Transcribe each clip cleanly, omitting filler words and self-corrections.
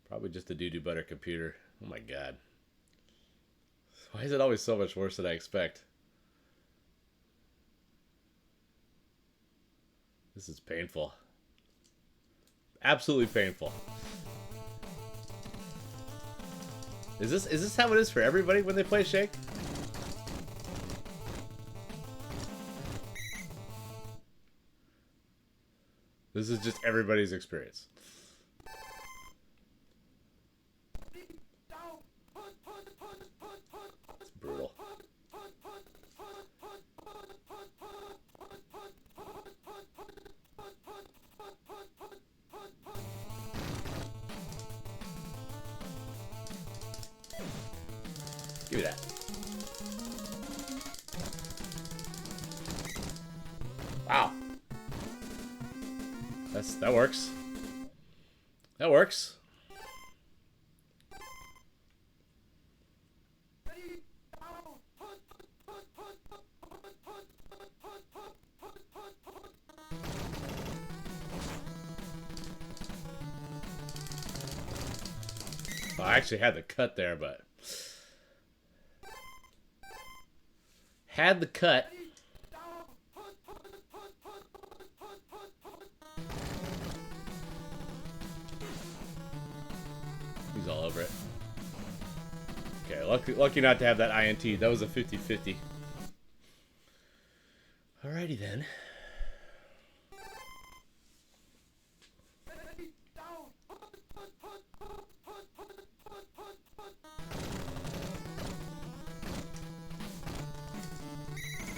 Probably just a doo-doo butter computer. Oh my god. Why is it always so much worse than I expect? This is painful. Absolutely painful. Is this how it is for everybody when they play Shake? This is just everybody's experience. It's brutal. Give me that. Wow. That works. That works. Well, I actually had the cut there, but had the cut. He's all over it. Okay, lucky not to have that INT. That was a 50-50. Alrighty then.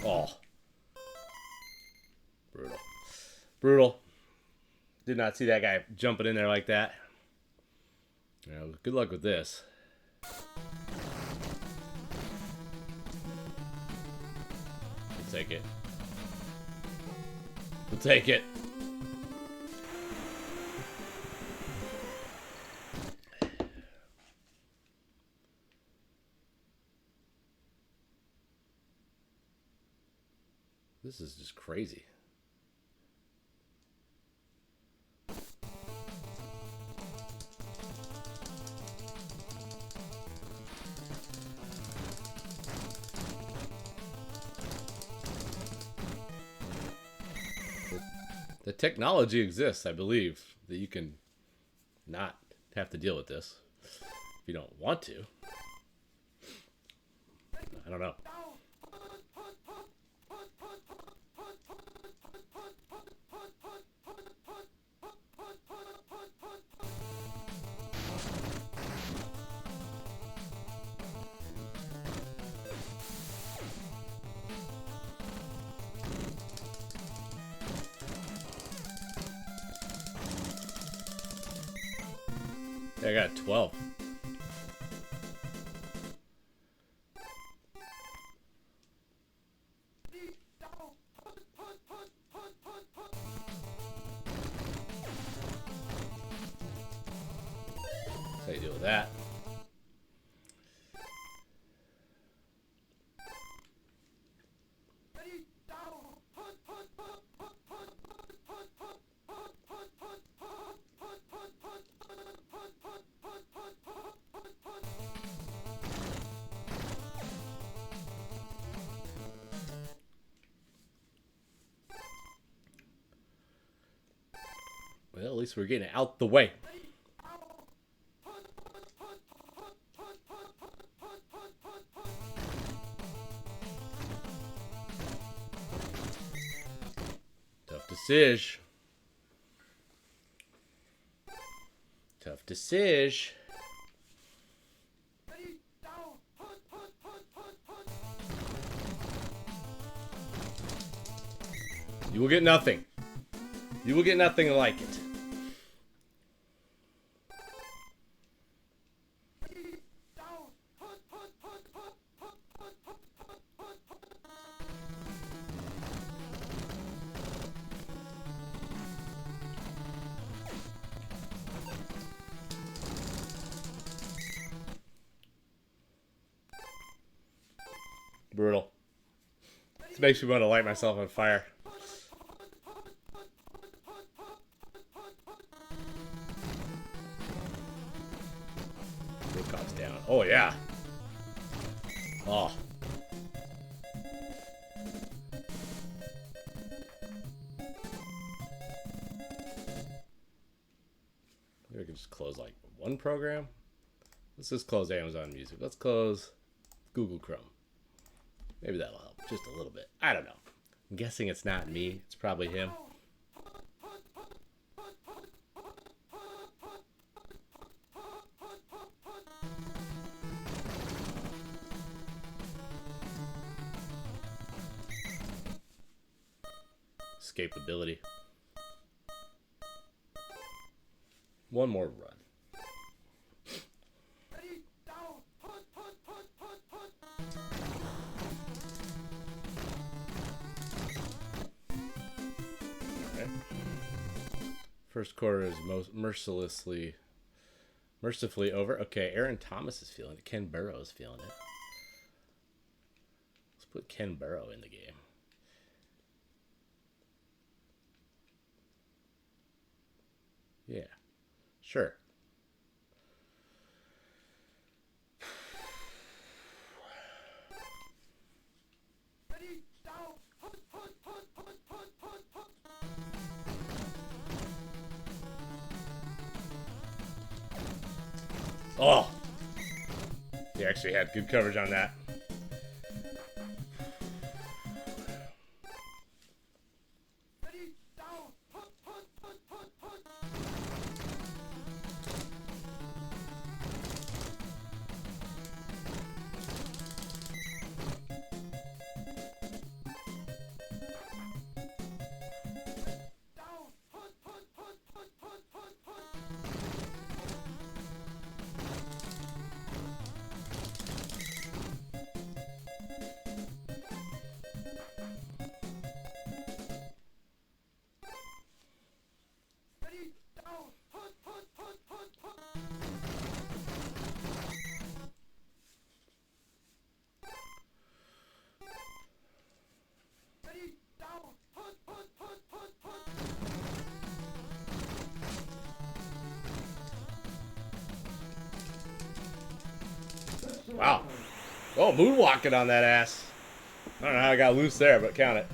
Oh. Brutal. Brutal. Did not see that guy jumping in there like that. You know, good luck with this. We'll take it. We'll take it. This is just crazy. The technology exists, I believe, that you can not have to deal with this if you don't want to. I don't know. I got 12. How you deal with that? Well, at least we're getting it out the way. Tough decision. Tough decision. You will get nothing. You will get nothing like it. Brutal. This makes me want to light myself on fire. down. Oh, yeah. Oh. Maybe we can just close like one program. Let's just close Amazon Music. Let's close Google Chrome. Maybe that'll help just a little bit. I don't know. I'm guessing it's not me. It's probably him. Escapability. One more run. First quarter is mercifully over. Okay, Aaron Thomas is feeling it. Ken Burrow is feeling it. Let's put Ken Burrow in the game. Yeah, sure. Oh, he actually had good coverage on that. Wow. Oh, moonwalking on that ass. I don't know how I got loose there, but count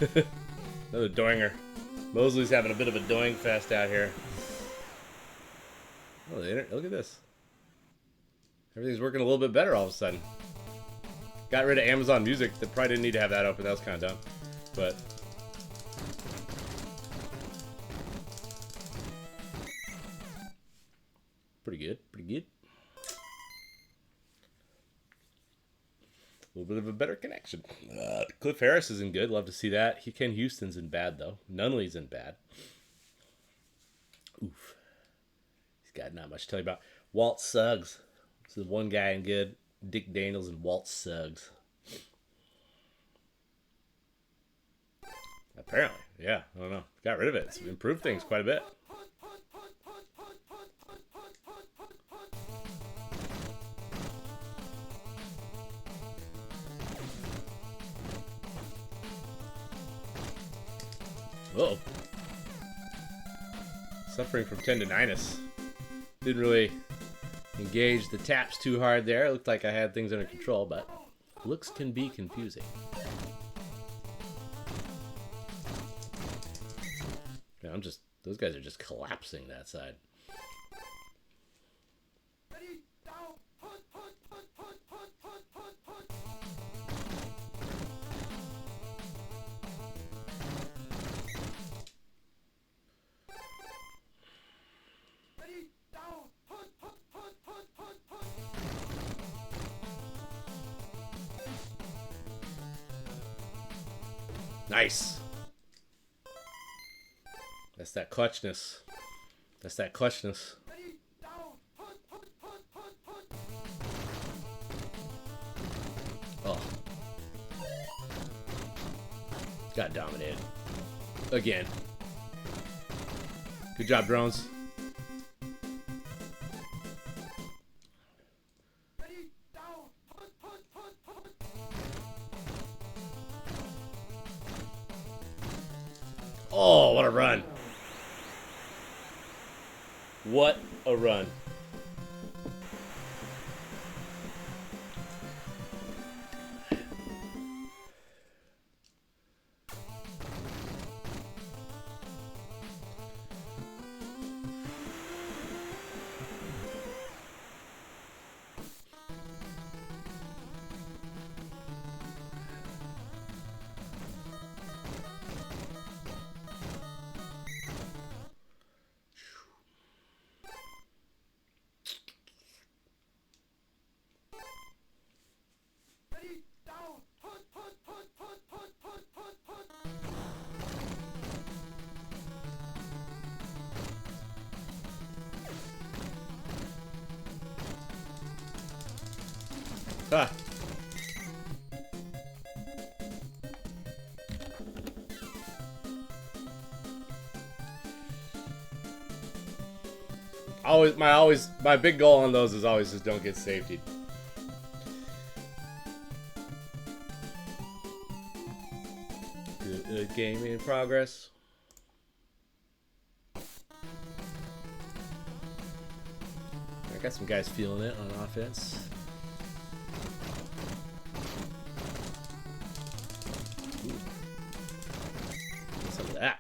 it. Another doinger. Mosley's having a bit of a doing fest out here. Oh, look at this. Everything's working a little bit better all of a sudden. Got rid of Amazon Music. They probably didn't need to have that open. That was kind of dumb. But pretty good. Pretty good. A little bit of a better connection. Cliff Harris isn't good. Love to see that. Ken Houston's in bad, though. Nunley's in bad. Oof. He's got not much to tell you about. Walt Suggs. This is one guy in good. Dick Daniels and Walt Suggs. Apparently. Yeah, I don't know. Got rid of it. It's improved things quite a bit. Uh-oh. Suffering from tendonitis. Didn't really engage the taps too hard there. It looked like I had things under control, but looks can be confusing. Yeah, those guys are just collapsing that side. Nice. That's that clutchness. That's that clutchness. Oh. Got dominated. Again. Good job, drones. Oh, what a run. What a run. Ah. My big goal on those is always just don't get safety. Good game in progress. I got some guys feeling it on offense. Ooh. Some of that.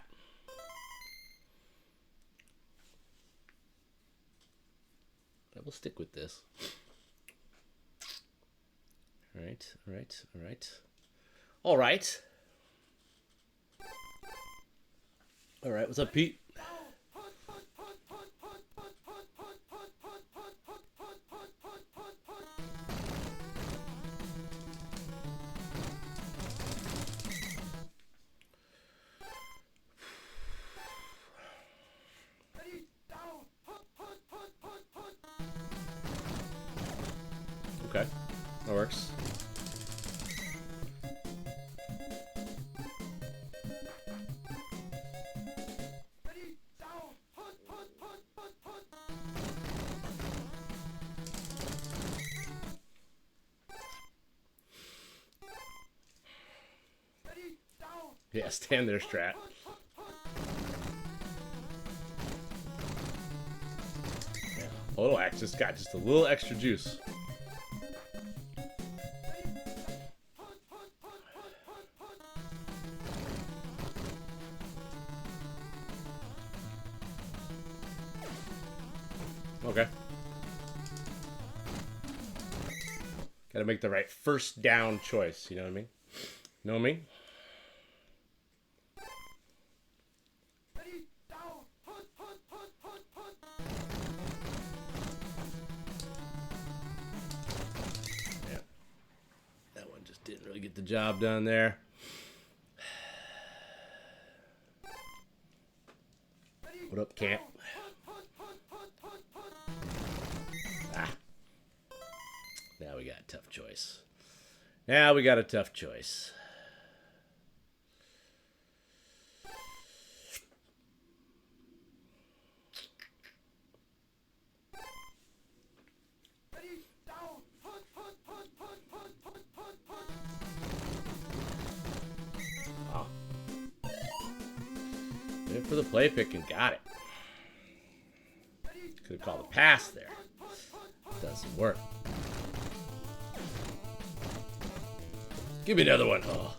We'll stick with this. All right, all right, all right. All right. All right, what's up, Pete? Okay, that works. Yeah, stand there, Strat. Yeah. Auto Axe just got just a little extra juice. Okay. Gotta make the right first down choice, you know what I mean? Know what I mean? Yeah. That one just didn't really get the job done there. What up, Camp? Ah. Now we got a tough choice. Now we got a tough choice. Oh. Went for the play pick and got it. Could have called a pass there. Doesn't work. Give me another one. Oh.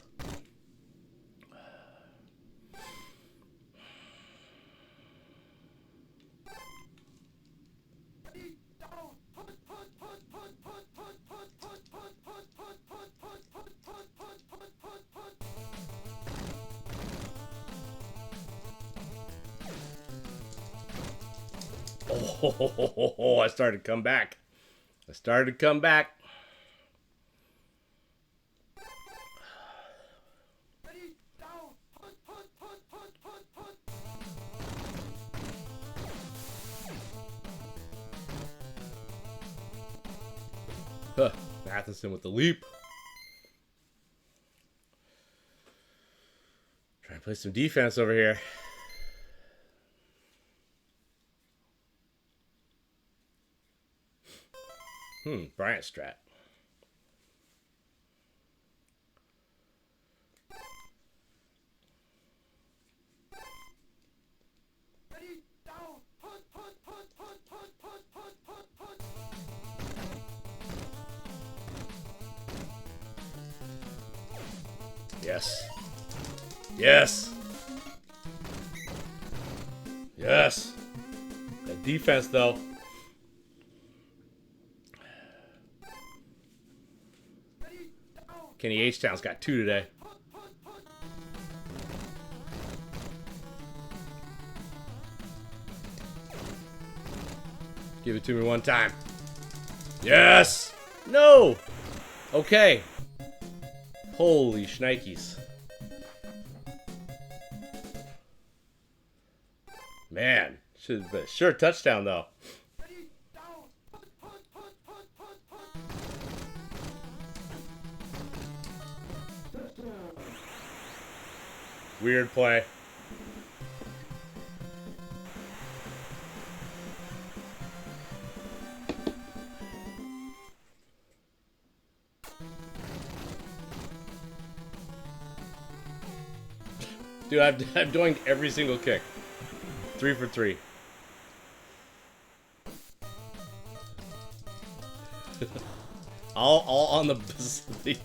Oh, I started to come back. I started to come back. Huh. Matheson with the leap. Trying to play some defense over here. Bryant Strat. Yes. Yes. Yes. That defense, though. Kenny H-Town's got 2 today. Give it to me one time. Yes! No! Okay. Holy shnikes. Man, should have been a sure touchdown, though. Weird play. Dude, I've doinked every single kick. 3 for 3. all on the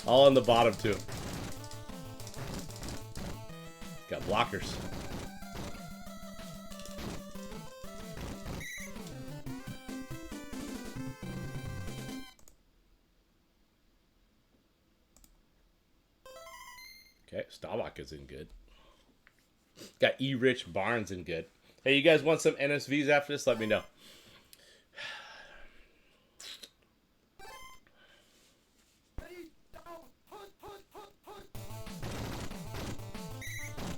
all on the bottom too. Got blockers. Okay, Staubach is in good. Got E. Rich Barnes in good. Hey, you guys want some NSVs after this? Let me know.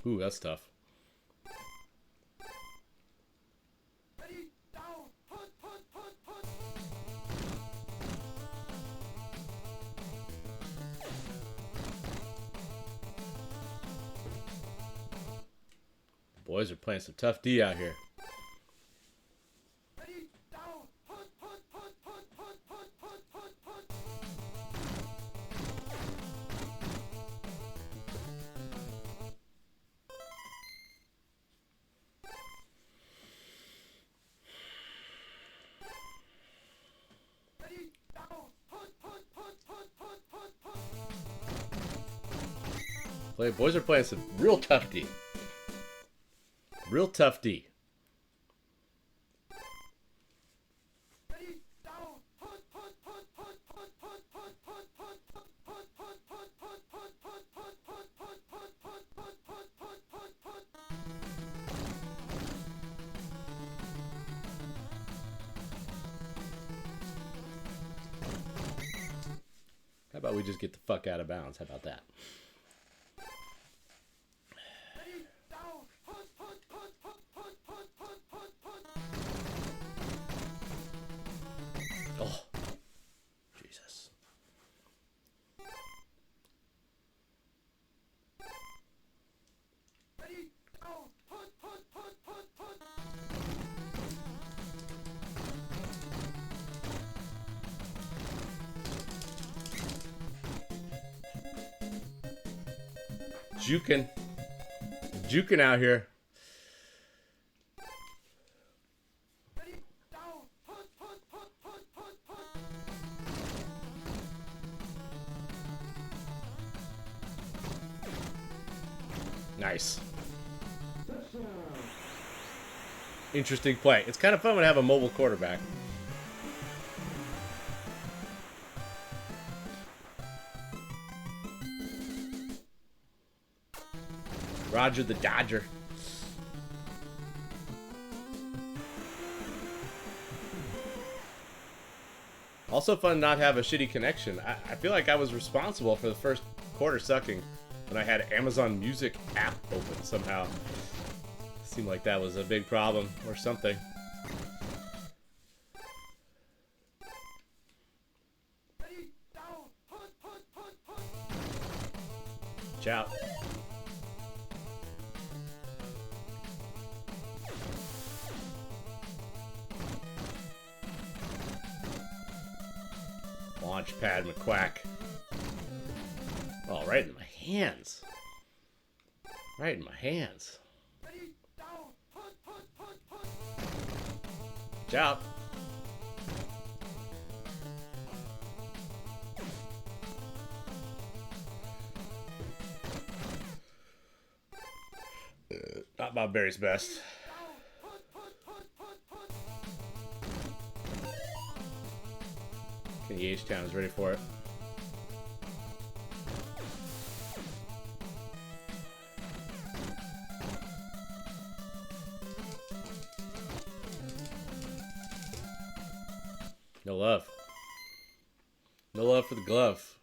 Ooh, that's tough. Boys are playing some tough D out here. Boys are playing some real tough D. Real tough D. How about we just get the fuck out of bounds? How about that? Oh, Jesus. Juking out here. Nice. Interesting play. It's kind of fun to have a mobile quarterback. Roger the Dodger. Also fun not have a shitty connection. I feel like I was responsible for the first quarter sucking when I had Amazon Music app open somehow. Seemed like that was a big problem or something. Ciao. Launchpad McQuack. Oh, right in my hands. Right in my hands. Ciao. Not Bob Berry's best. Kenny H-Town is ready for it. No love. No love for the glove.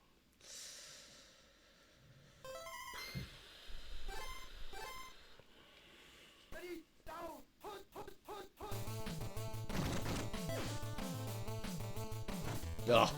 Ugh.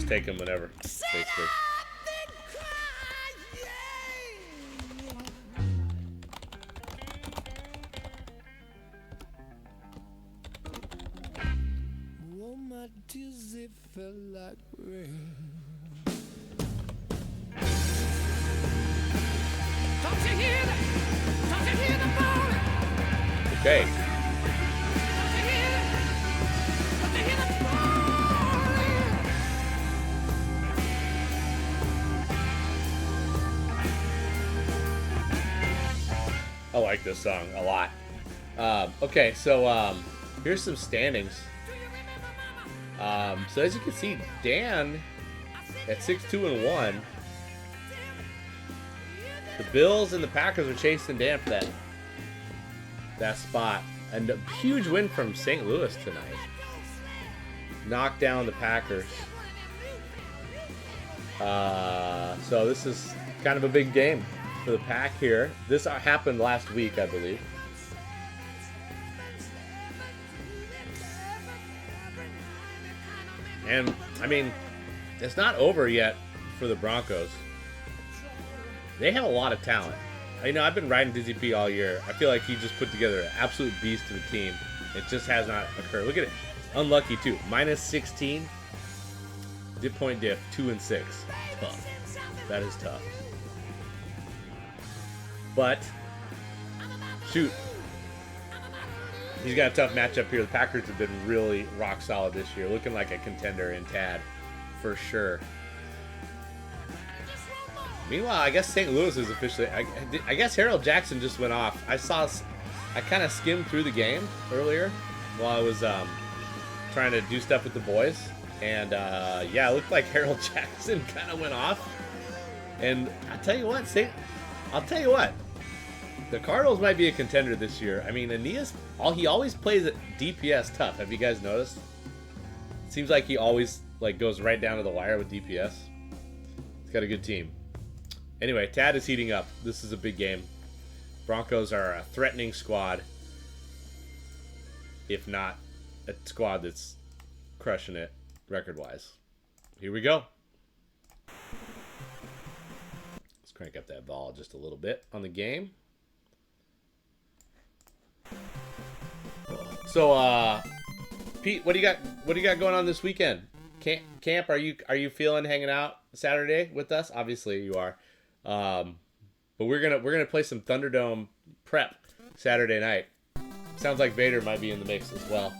just take them whenever, basically. Okay. I like this song a lot. Okay, so here's some standings. So as you can see, Dan at 6-2-1. The Bills and the Packers are chasing Dan for that spot. And a huge win from St. Louis tonight. Knocked down the Packers. So this is kind of a big game for the Pack here. This happened last week, I believe. And, I mean, it's not over yet for the Broncos. They have a lot of talent. You know, I've been riding Dizzy P all year. I feel like he just put together an absolute beast of a team. It just has not occurred. Look at it. Unlucky, too. -16. Dip point diff. 2-6. Tough. That is tough. But, shoot. He's got a tough matchup here. The Packers have been really rock solid this year. Looking like a contender in Tad. For sure. Meanwhile, I guess St. Louis is officially... I guess Harold Jackson just went off. I kind of skimmed through the game earlier while I was trying to do stuff with the boys. And, yeah, it looked like Harold Jackson kind of went off. And I'll tell you what. The Cardinals might be a contender this year. I mean, Aeneas, he always plays at DPS tough. Have you guys noticed? It seems like he always goes right down to the wire with DPS. He's got a good team. Anyway, Tad is heating up. This is a big game. Broncos are a threatening squad, if not a squad that's crushing it record-wise. Here we go. Let's crank up that ball just a little bit on the game. So, Pete, what do you got going on this weekend? Camp? Are you feeling hanging out Saturday with us? Obviously, you are. But we're gonna play some Thunderdome prep Saturday night. Sounds like Vader might be in the mix as well.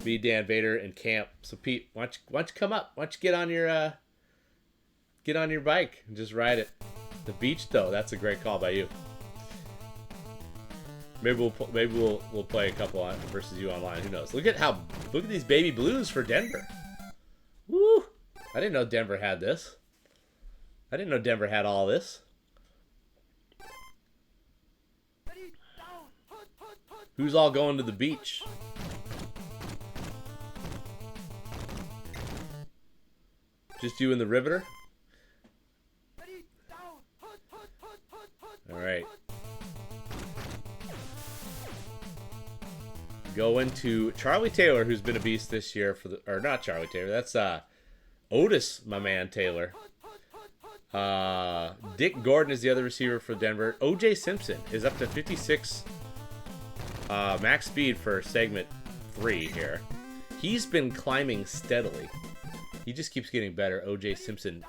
Me, Dan, Vader, and Camp. So Pete, why don't you come up? Why don't you get on your bike and just ride it? The beach though, that's a great call by you. Maybe we'll play a couple on versus you online. Who knows? Look at these baby blues for Denver. Woo! I didn't know Denver had this. I didn't know Denver had all this. Who's all going to the beach? Just you and the Riveter? All right. Going to Charlie Taylor, who's been a beast this year or not Charlie Taylor. That's Otis, my man Taylor. Dick Gordon is the other receiver for Denver. O.J. Simpson is up to 56 max speed for segment 3 here. He's been climbing steadily. He just keeps getting better. O.J. Simpson.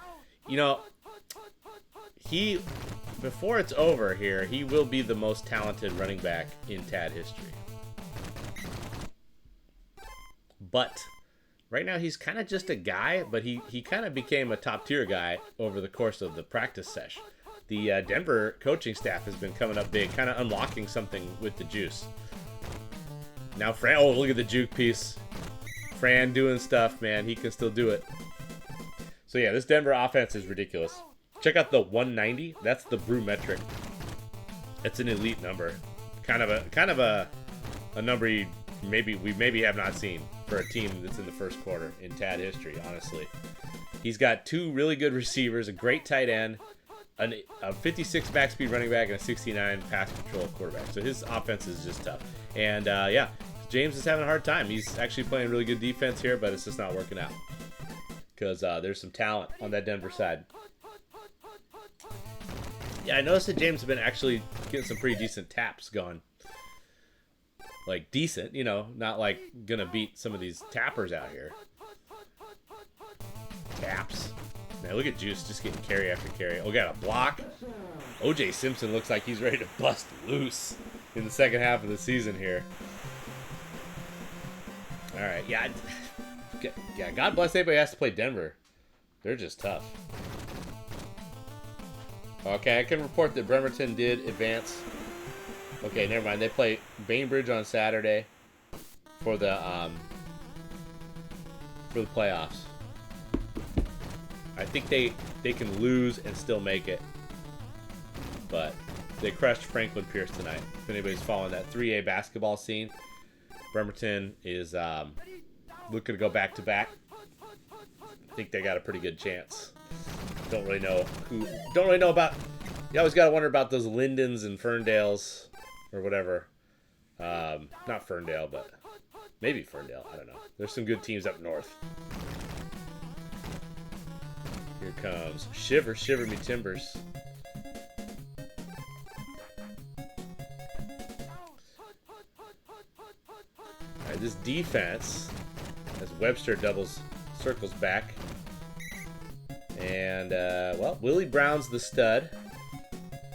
You know, before it's over here, he will be the most talented running back in TAD history. But right now he's kind of just a guy, but he kind of became a top tier guy over the course of the practice sesh. The Denver coaching staff has been coming up big, kind of unlocking something with the juice. Now Fran, oh look at the juke piece. Fran doing stuff, man. He can still do it. So yeah, this Denver offense is ridiculous. Check out the 190. That's the Brew metric. It's an elite number. Kind of a number we maybe have not seen for a team that's in the first quarter in TAD history, honestly. He's got 2 really good receivers, a great tight end, a 56 back speed running back, and a 69 pass control quarterback. So his offense is just tough. And yeah, James is having a hard time. He's actually playing really good defense here, but it's just not working out. because there's some talent on that Denver side. Yeah, I noticed that James has been actually getting some pretty decent taps going. Like, decent, you know, not like gonna beat some of these tappers out here. Taps. Man, look at Juice just getting carry after carry. Oh, got a block. OJ Simpson looks like he's ready to bust loose in the second half of the season here. All right, yeah, God bless anybody who has to play Denver. They're just tough. Okay, I can report that Bremerton did advance. Okay, never mind. They play Bainbridge on Saturday for the playoffs. I think they can lose and still make it, but they crushed Franklin Pierce tonight. If anybody's following that 3A basketball scene, Bremerton is looking to go back to back. I think they got a pretty good chance. Don't really know about. You always gotta wonder about those Lindens and Ferndales or whatever. Not Ferndale, but maybe Ferndale. I don't know. There's some good teams up north. Here comes Shiver Me Timbers. All right, this defense, as Webster circles back. And, well, Willie Brown's the stud.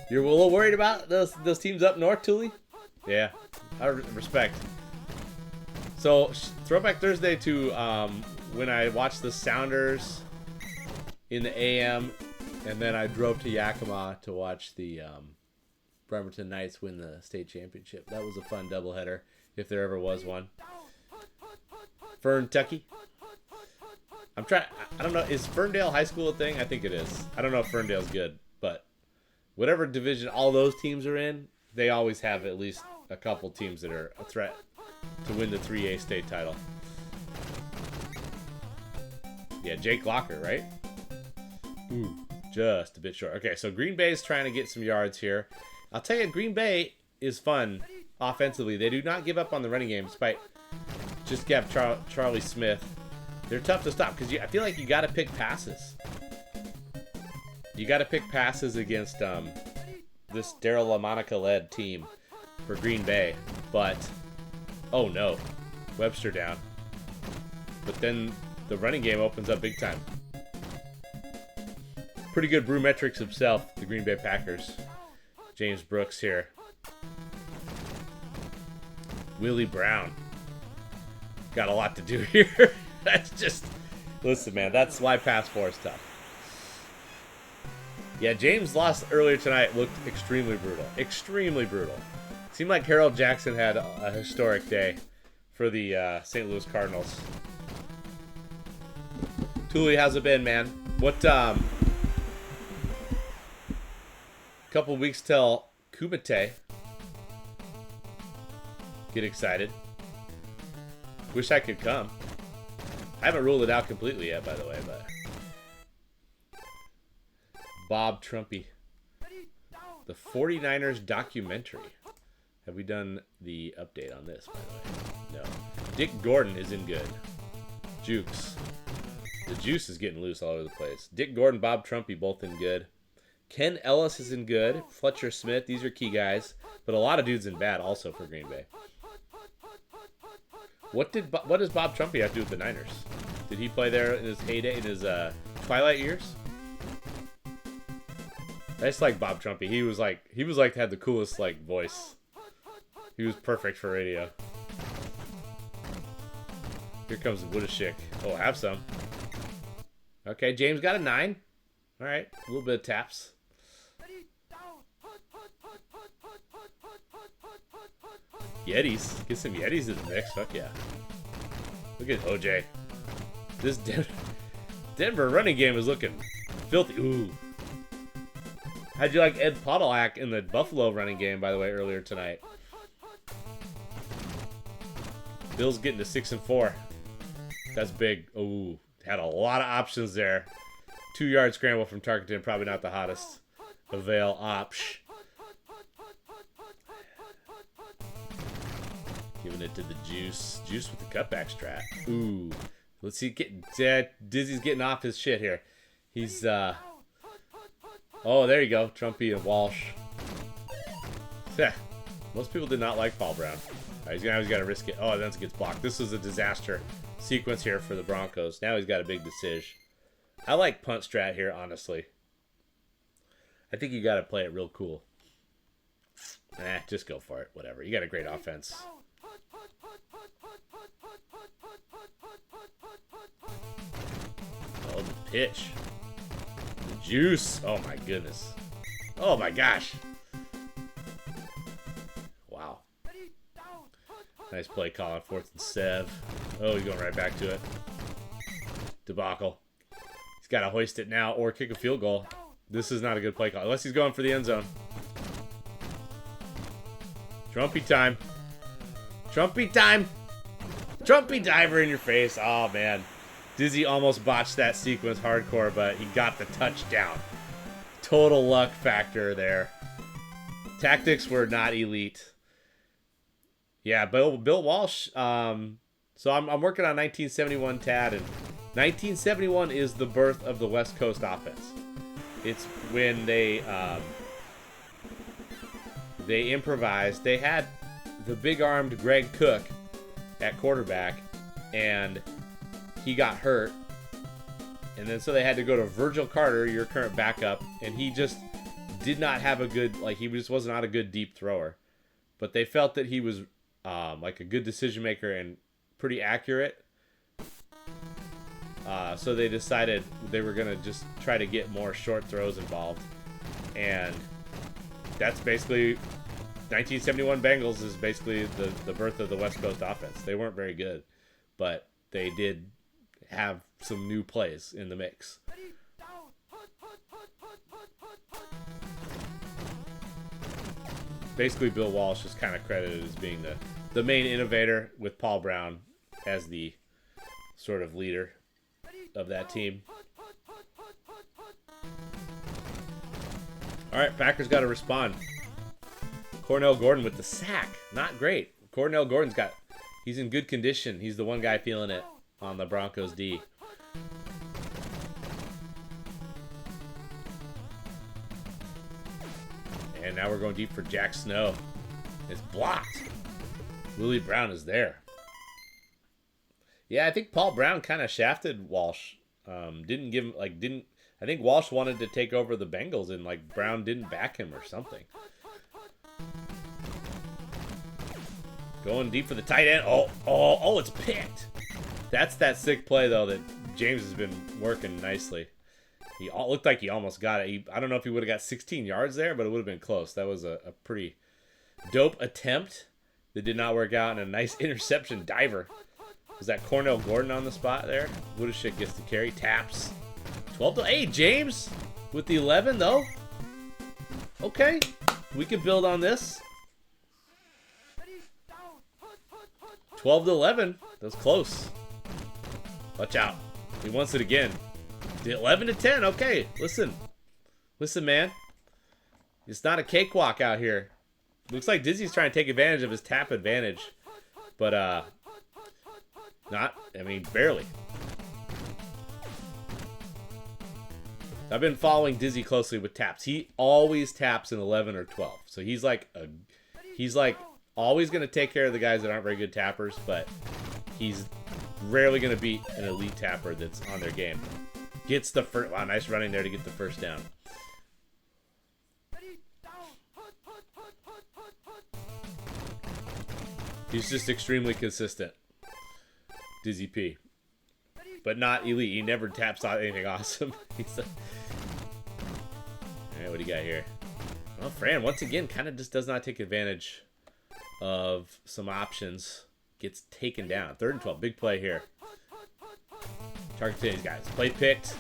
You're a little worried about those teams up north, Thule? Yeah, I respect. So, Throwback Thursday to when I watched the Sounders in the AM, and then I drove to Yakima to watch the Bremerton Knights win the state championship. That was a fun doubleheader, if there ever was one. Fern-Tucky. I don't know, is Ferndale High School a thing? I think it is. I don't know if Ferndale's good, but whatever division all those teams are in, they always have at least a couple teams that are a threat to win the 3A state title. Yeah, Jake Locker, right? Ooh, just a bit short. Okay, so Green Bay's trying to get some yards here. I'll tell you, Green Bay is fun offensively. They do not give up on the running game, despite just have Charlie Smith. They're tough to stop because I feel like you got to pick passes. You got to pick passes against this Daryl LaMonica-led team for Green Bay. But, oh no, Webster down. But then the running game opens up big time. Pretty good Brewmetrics himself, the Green Bay Packers. James Brooks here. Willie Brown. Got a lot to do here. That's just... Listen, man, that's why pass 4 is tough. Yeah, James' loss earlier tonight looked extremely brutal. Extremely brutal. Seemed like Harold Jackson had a historic day for the St. Louis Cardinals. Thule, how's it been, man? What, couple weeks till Kumite. Get excited. Wish I could come. I haven't ruled it out completely yet, by the way, but... Bob Trumpy. The 49ers documentary. Have we done the update on this, by the way? No. Dick Gordon is in good. Jukes. The juice is getting loose all over the place. Dick Gordon, Bob Trumpy, both in good. Ken Ellis is in good. Fletcher Smith, these are key guys. But a lot of dudes in bad also for Green Bay. What does Bob Trumpy have to do with the Niners? Did he play there in his heyday, in his twilight years? I just like Bob Trumpy. He was like had the coolest like voice. He was perfect for radio. Here comes Woodashick. Oh, have some. Okay, James got a 9. All right, a little bit of taps. Yetis. Get some Yetis in the mix. Fuck yeah. Look at OJ. This Denver running game is looking filthy. Ooh. How'd you like Ed Podolak in the Buffalo running game, by the way, earlier tonight? Bill's getting to 6-4. That's big. Ooh. Had a lot of options there. 2-yard scramble from Tarkenton. Probably not the hottest. Avail opsh. Giving it to the Juice. Juice with the cutback strat. Ooh. Let's see. Dizzy's getting off his shit here. He's oh, there you go. Trumpy and Walsh. Yeah. Most people did not like Paul Brown. He's got to risk it. Oh, then it gets blocked. This is a disaster sequence here for the Broncos. Now he's got a big decision. I like punt strat here, honestly. I think you got to play it real cool. Just go for it. Whatever. You got a great offense. Oh, the pitch. The juice. Oh, my goodness. Oh, my gosh. Wow. Nice play call on 4th and 7. Oh, he's going right back to it. Debacle. He's got to hoist it now or kick a field goal. This is not a good play call. Unless he's going for the end zone. Trumpy time. Trumpy time. Trumpy diver in your face. Oh, man. Dizzy almost botched that sequence hardcore, but he got the touchdown. Total luck factor there. Tactics were not elite. Yeah, Bill Walsh. So I'm working on 1971 TAD, and 1971 is the birth of the West Coast offense. It's when they improvised. They had the big-armed Greg Cook at quarterback, and he got hurt. And then so they had to go to Virgil Carter, your current backup, and he just did not have a good, he just was not a good deep thrower. But they felt that he was like a good decision maker and pretty accurate. So they decided they were going to just try to get more short throws involved. And that's basically 1971 Bengals is basically the birth of the West Coast offense. They weren't very good, but they did have some new plays in the mix. Basically, Bill Walsh is kind of credited as being the main innovator, with Paul Brown as the sort of leader of that team. All right, Packers got to respond. Cornell Gordon with the sack. Not great. Cornell Gordon's he's in good condition. He's the one guy feeling it on the Broncos D. And now we're going deep for Jack Snow. It's blocked. Willie Brown is there. Yeah, I think Paul Brown kind of shafted Walsh. Didn't give him, I think Walsh wanted to take over the Bengals, and Brown didn't back him or something. Going deep for the tight end. Oh, it's picked. That's that sick play, though, that James has been working nicely. He looked like he almost got it. I don't know if he would have got 16 yards there, but it would have been close. That was a pretty dope attempt that did not work out, and a nice interception diver. Was that Cornell Gordon on the spot there? Woodashik gets the carry. Taps. 12-8. James with the 11, though. Okay. We can build on this. 12-11. That was close. Watch out. He wants it again. 11-10. Okay. Listen, man. It's not a cakewalk out here. Looks like Dizzy's trying to take advantage of his tap advantage. But, barely. I've been following Dizzy closely with taps. He always taps in 11 or 12. So he's always going to take care of the guys that aren't very good tappers, but he's rarely going to beat an elite tapper that's on their game. Gets the first. Wow, nice running there to get the first down. He's just extremely consistent. Dizzy P. But not elite. He never taps out anything awesome. Alright, what do you got here? Well, Fran, once again, kind of just does not take advantage of some options. Gets taken down. 3rd and 12. Big play here. Target to these guys. Play picked.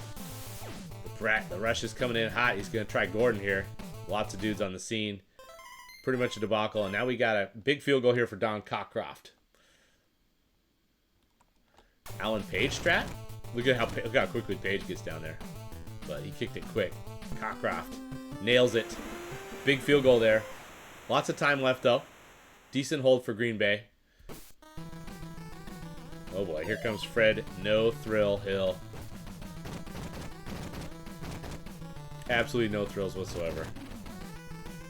The rush is coming in hot. He's going to try Gordon here. Lots of dudes on the scene. Pretty much a debacle. And now we got a big field goal here for Don Cockcroft. Alan Page strat? Look at how quickly Page gets down there. But he kicked it quick. Cockcroft nails it. Big field goal there. Lots of time left, though. Decent hold for Green Bay. Oh boy, here comes Fred. No thrill Hill. Absolutely no thrills whatsoever.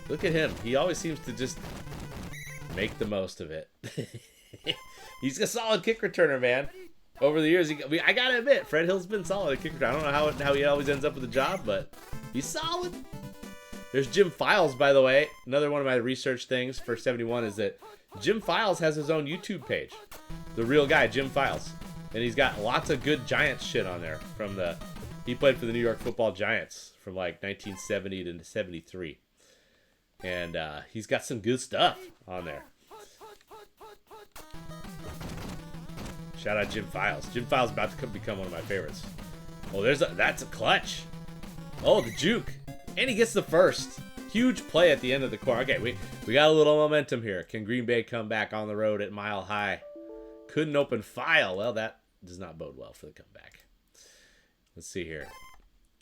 Look at him. He always seems to just make the most of it. He's a solid kick returner, man. Over the years, I gotta admit, Fred Hill's been solid at kick returner. I don't know how he always ends up with a job, but he's solid. There's Jim Files, by the way. Another one of my research things for 71 is that Jim Files has his own YouTube page. The real guy, Jim Files. And he's got lots of good Giants shit on there. He played for the New York Football Giants from like 1970 to 73. And he's got some good stuff on there. Shout out Jim Files. Jim Files is about to become one of my favorites. Oh, that's a clutch. Oh, the juke. And he gets the first. Huge play at the end of the quarter. Okay, we got a little momentum here. Can Green Bay come back on the road at Mile High? Couldn't open file. Well, that does not bode well for the comeback. Let's see here.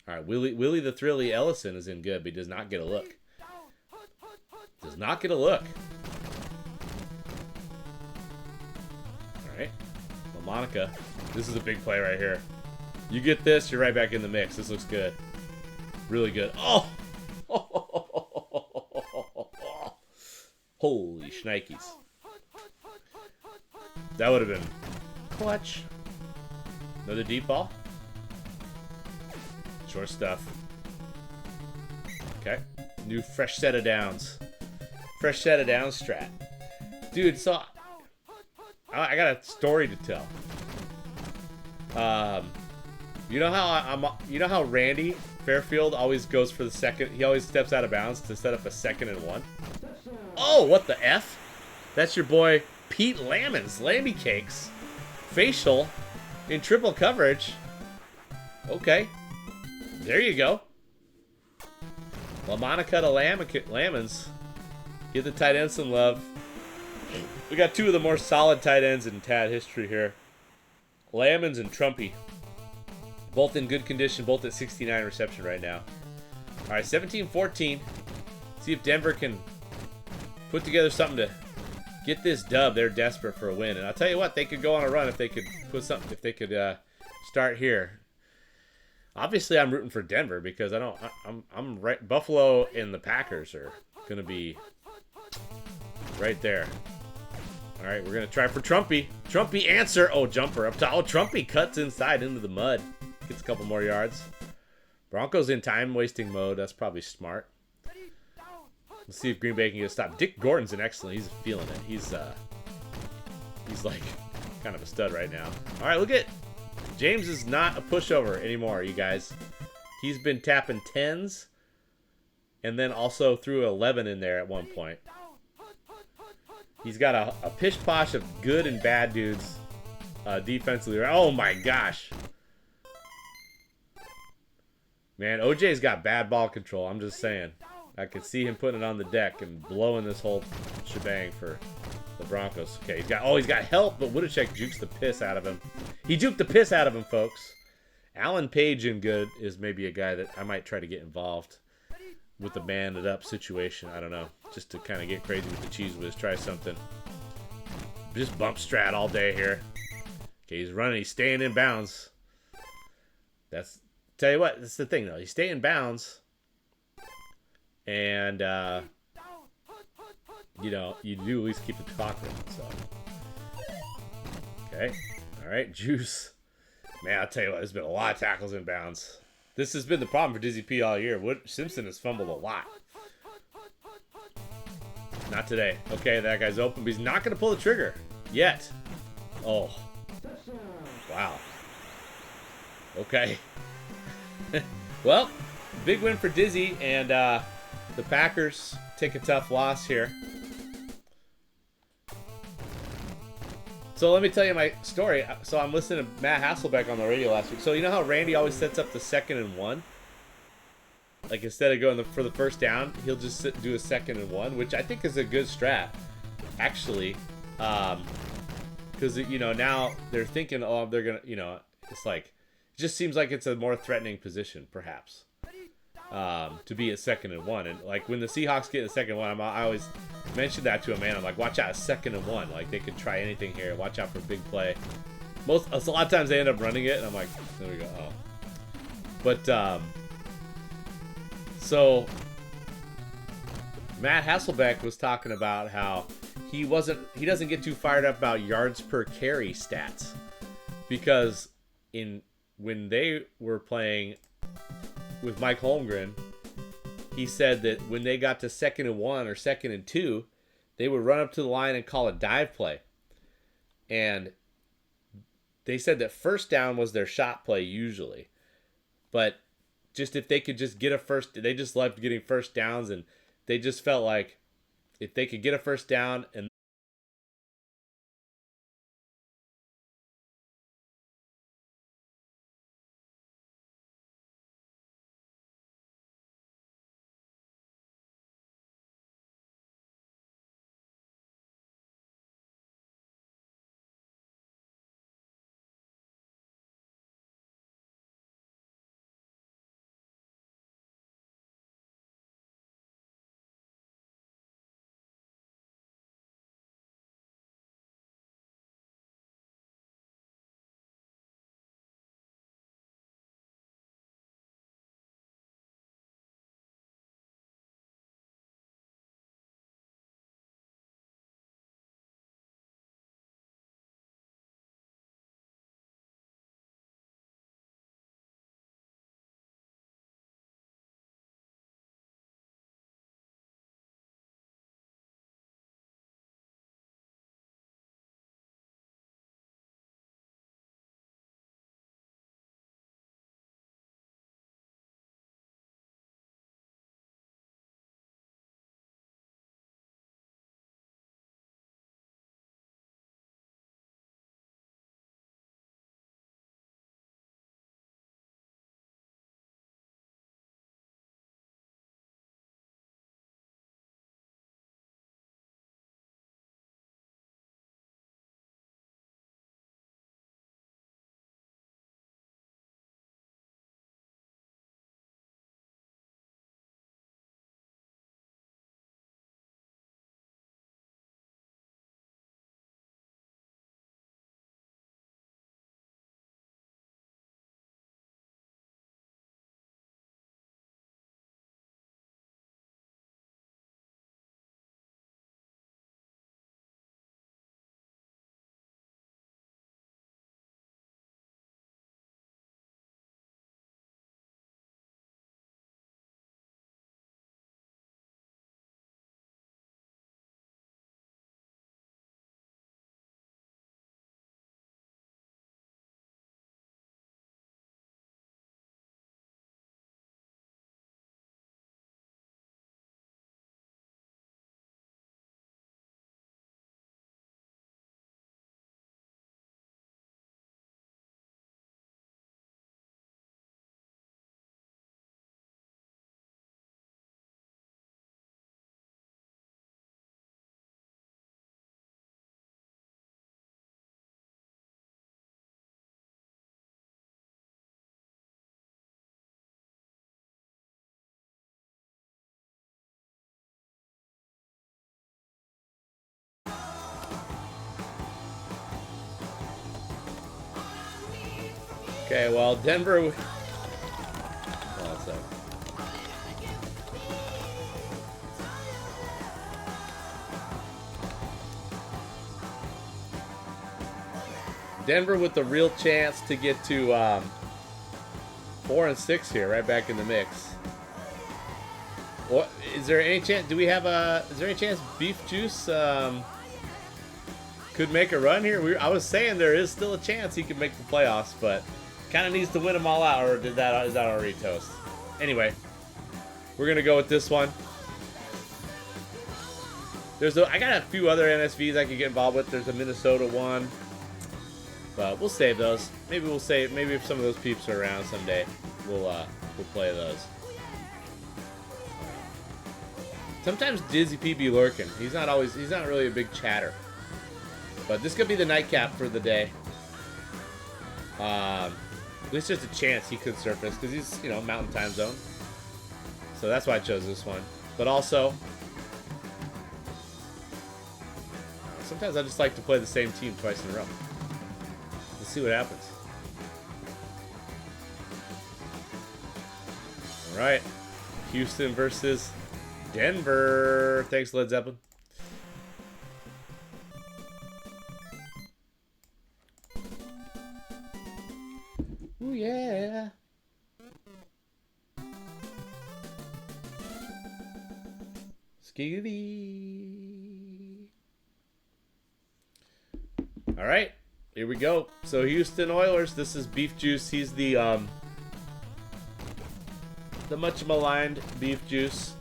All right, Willie the Thrilly Ellison is in good, but he does not get a look. Does not get a look. All right. Well, Monica, this is a big play right here. You get this, you're right back in the mix. This looks good. Really good. Oh! Holy shnikes. That would have been clutch. Another deep ball. Short stuff. Okay. New fresh set of downs. Fresh set of downs strat. Dude, so I got a story to tell. You know how Randy Fairfield always goes for the second. He always steps out of bounds to set up a 2nd and 1. Oh, what the F? That's your boy Pete Lammons. Lamby Cakes. Facial in triple coverage. Okay. There you go. LaMonica to Lammons. Give the tight end some love. We got two of the more solid tight ends in TAD history here. Lammons and Trumpy. Both in good condition, both at 69 reception right now. All right, 17-14. See if Denver can put together something to get this dub. They're desperate for a win, and I'll tell you what, they could go on a run if they could put something. If they could start here. Obviously, I'm rooting for Denver because I'm right. Buffalo and the Packers are gonna be right there. All right, we're gonna try for Trumpy. Trumpy answer. Oh, jumper up top. Oh, Trumpy cuts inside into the mud. Gets a couple more yards. Broncos in time-wasting mode. That's probably smart. Let's see if Green Bay can get a stop. Dick Gordon's an excellent. He's feeling it. He's like kind of a stud right now. All right, look at James is not a pushover anymore, you guys. He's been tapping 10s and then also threw 11 in there at one point. He's got a pish-posh of good and bad dudes defensively. Oh my gosh. Man, OJ's got bad ball control. I'm just saying. I could see him putting it on the deck and blowing this whole shebang for the Broncos. Okay, he's got help, but Woodychek jukes the piss out of him. He juked the piss out of him, folks. Alan Page in good is maybe a guy that I might try to get involved with the banded up situation. I don't know. Just to kind of get crazy with the cheese whiz. Try something. Just bump strat all day here. Okay, he's running. He's staying in bounds. Tell you what, that's the thing though. You stay in bounds, and you know you do at least keep the clock running. So okay, all right, Juice. Man, I'll tell you what, there's been a lot of tackles in bounds. This has been the problem for Dizzy P all year. Simpson has fumbled a lot. Not today. Okay, that guy's open, but he's not going to pull the trigger yet. Oh, wow. Okay. Well, big win for Dizzy, and the Packers take a tough loss here. So let me tell you my story. So I'm listening to Matt Hasselbeck on the radio last week. So you know how Randy always sets up the 2nd and 1? Like instead of going for the first down, he'll just do a 2nd and 1, which I think is a good strat, actually. Because, you know, now they're thinking, oh, they're going to, you know, it's like, it just seems like it's a more threatening position, perhaps, to be a 2nd and 1. And like when the Seahawks get a 2nd and 1, I always mention that to a man. I'm like, watch out, a 2nd and 1. Like they could try anything here. Watch out for big play. A lot of times they end up running it, and I'm like, there we go. Oh. But, so Matt Hasselbeck was talking about how he doesn't get too fired up about yards per carry stats, because when they were playing with Mike Holmgren, he said that when they got to 2nd and 1 or 2nd and 2, they would run up to the line and call a dive play. And they said that first down was their shot play usually. But just if they could just get a they just loved getting first downs, and they just felt like if they could get a first down and okay, well, Denver. Oh, sorry. Denver with the real chance to get to 4 and 6 here, right back in the mix. What is there any chance? Do we have a? Is there any chance Beef Juice could make a run here? I was saying there is still a chance he could make the playoffs, but kind of needs to win them all out, or is that already toast? Anyway, we're gonna go with this one. I got a few other NSVs I could get involved with. There's a Minnesota one, but we'll save those. Maybe if some of those peeps are around someday, we'll play those. Sometimes Dizzy P be lurking. He's not really a big chatter. But this could be the nightcap for the day. There's just a chance he could surface because he's, mountain time zone. So that's why I chose this one. But also, sometimes I just like to play the same team twice in a row. Let's see what happens. All right. Houston versus Denver. Thanks, Led Zeppelin. Ooh, yeah. SHAKEDITTY. All right. Here we go. So Houston Oilers. This is Beef Juice. He's the much maligned Beef Juice.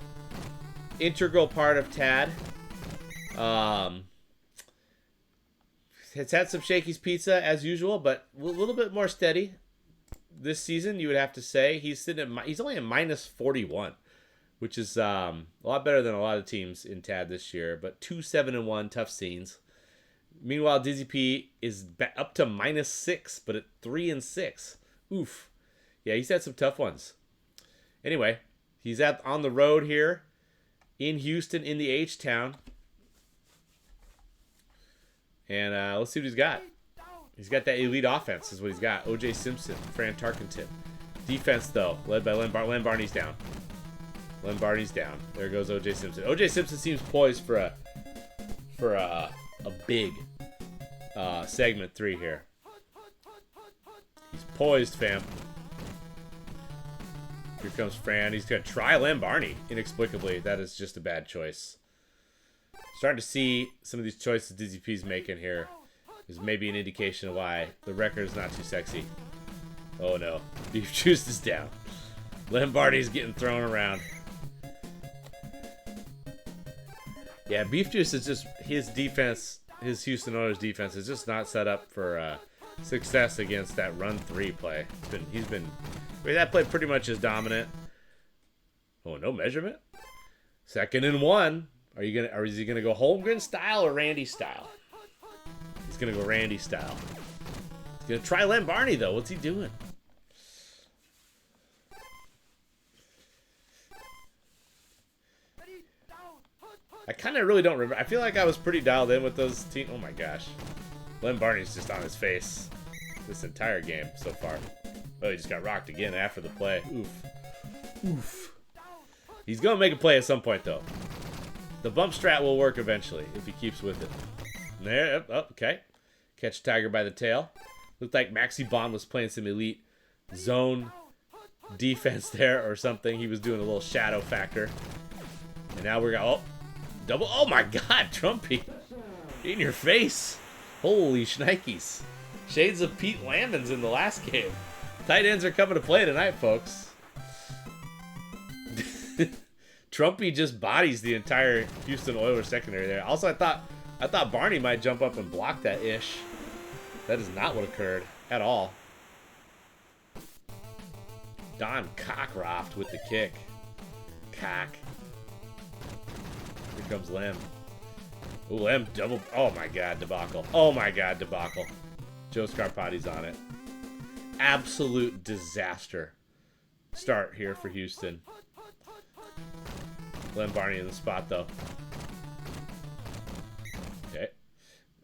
Integral part of Tad. It's had some Shakey's Pizza as usual, but a little bit more steady this season, you would have to say. He's sitting at, he's only at minus 41, which is a lot better than a lot of teams in Tad this year. But 2-7-1, tough scenes. Meanwhile, Dizzy P is up to minus 6, but at 3-6. Oof. Yeah, he's had some tough ones. Anyway, he's on the road here in Houston in the H-Town. And let's see what he's got. He's got that elite offense is what he's got. O.J. Simpson, Fran Tarkenton. Defense, though, led by Len Barney's down. Len Barney's down. There goes O.J. Simpson. O.J. Simpson seems poised for a big segment 3 here. He's poised, fam. Here comes Fran. He's going to try Len Barney, inexplicably. That is just a bad choice. Starting to see some of these choices Dizzy P's making here is maybe an indication of why the record is not too sexy. Oh no, Beef Juice is down. Len Barney's getting thrown around. Yeah, Beef Juice is just, his defense, his Houston Oilers defense is just not set up for success against that run 3 play. He's been, I mean, that play pretty much is dominant. Oh, no measurement. 2nd and 1. Is he gonna go Holmgren style or Randy style? He's gonna go Randy style. He's gonna try Len Barney though. What's he doing? I kind of really don't remember. I feel like I was pretty dialed in with those teams. Oh my gosh, Len Barney's just on his face this entire game so far. Oh, he just got rocked again after the play. Oof, oof. He's gonna make a play at some point though. The bump strat will work eventually if he keeps with it. There, oh, okay. Catch Tiger by the tail. Looked like Maxi Bond was playing some elite zone defense there or something. He was doing a little shadow factor. And now we're going, oh, double. Oh my God, Trumpy. In your face. Holy shnikes. Shades of Pete Lamons in the last game. Tight ends are coming to play tonight, folks. Trumpy just bodies the entire Houston Oilers secondary there. Also, I thought Barney might jump up and block that ish. That is not what occurred at all. Don Cockcroft with the kick. Cock. Here comes Lem. Ooh, Lem double. Oh my God, debacle. Oh my God, debacle. Joe Scarpotti's on it. Absolute disaster start here for Houston. Len Barney in the spot though. Okay.